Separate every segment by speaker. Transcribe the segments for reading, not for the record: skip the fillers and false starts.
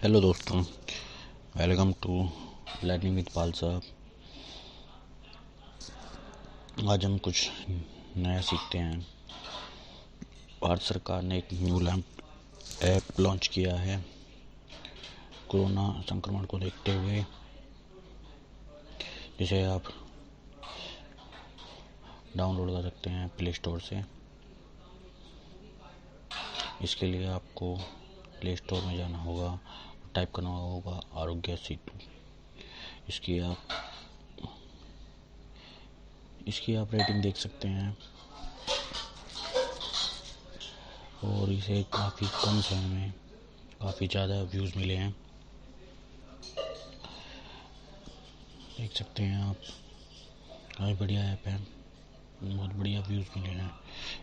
Speaker 1: Hello दोस्तों, welcome to learning with पाल साहब। आज हम कुछ नया सीखते हैं। भारत सरकार ने एक न्यू ऐप लॉन्च किया है कोरोना संक्रमण को देखते हुए, जिसे आप डाउनलोड कर सकते हैं प्ले स्टोर से। इसके लिए आपको प्ले स्टोर में जाना होगा, टाइप करना होगा आरोग्य सेतु। इसकी आप रेटिंग देख सकते हैं और इसे काफ़ी कम समय में काफ़ी ज़्यादा व्यूज़ मिले हैं। देख सकते हैं आप, काफ़ी बढ़िया ऐप है, बहुत बढ़िया व्यूज़ मिले हैं।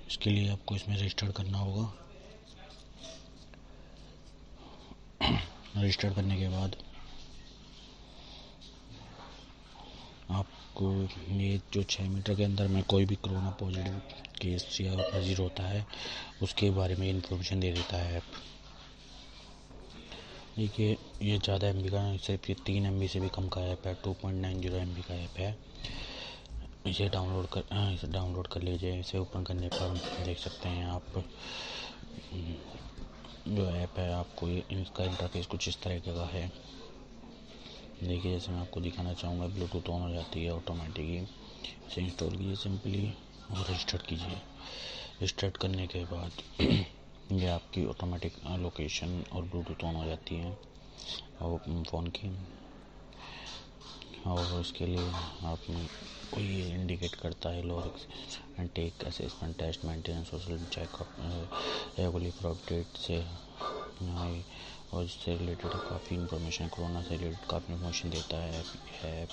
Speaker 1: इसके लिए आपको इसमें रजिस्टर करना होगा। रजिस्टर करने के बाद आपको ये जो 6 मीटर के अंदर में कोई भी कोरोना पॉजिटिव केस या हाजिर होता है उसके बारे में इन्फॉर्मेशन दे देता है ऐप। देखिए, ये ज़्यादा MB का, सिर्फ ये 3 MB से भी कम का ऐप है। 2.90 MB का ऐप है। इसे डाउनलोड कर लीजिए। इसे ओपन करने पर देख सकते हैं आप, जो ऐप है आपको इसका इंटरफेस कुछ इस तरह का है। देखिए, जैसे मैं आपको दिखाना चाहूँगा, ब्लूटूथ ऑन हो जाती है ऑटोमेटिक ही। इसे इंस्टॉल कीजिए सिंपली और रजिस्टर कीजिए। रजिस्टर करने के बाद ये आपकी ऑटोमेटिक लोकेशन और ब्लूटूथ ऑन हो जाती है और फ़ोन की। और इसके लिए आपको ये इंडिकेट करता है log and take assessment test maintenance social checkup regular update से, और इससे रिलेटेड काफ़ी इन्फॉर्मेशन, कोरोना से रिलेटेड काफ़ी इन्फॉर्मेशन देता है ऐप,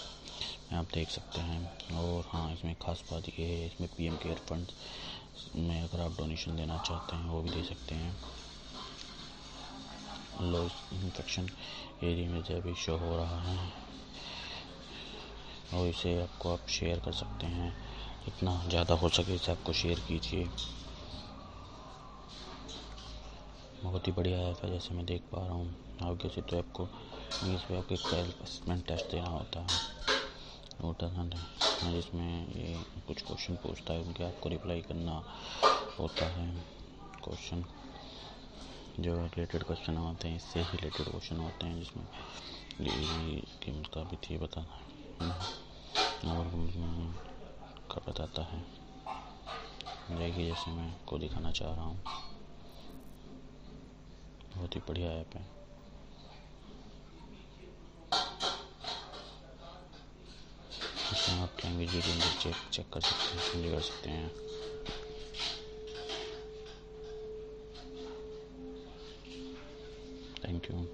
Speaker 1: आप देख सकते हैं। और हाँ, इसमें खास बात ये है, इसमें PM केयर फंड में अगर आप डोनेशन देना चाहते हैं वो भी दे सकते हैं। लो इन्फेक्शन एरिया में जब भी शो हो रहा है, और इसे आपको आप शेयर कर सकते हैं। जितना ज़्यादा हो सके इसे आपको शेयर कीजिए। बहुत ही बढ़िया ऐप है, जैसे मैं देख पा रहा हूँ। आरोग्य सेतु ऐप को इस पे आपको एक सेल्फ असेसमेंट टेस्ट देना होता है, जिसमें ये कुछ क्वेश्चन पूछता है, उनके आपको रिप्लाई करना होता है। क्वेश्चन जो रिलेटेड क्वेश्चन होते हैं, इससे रिलेटेड क्वेश्चन होते हैं, जिसमें के मुताबिक ये बताना है और का बताता है। देखिए, जैसे मैं आपको दिखाना चाह रहा हूँ, बहुत ही बढ़िया ऐप है। इसमें आप लैंग्वेज चेक कर सकते हैं, चेंज कर सकते हैं। Thank you.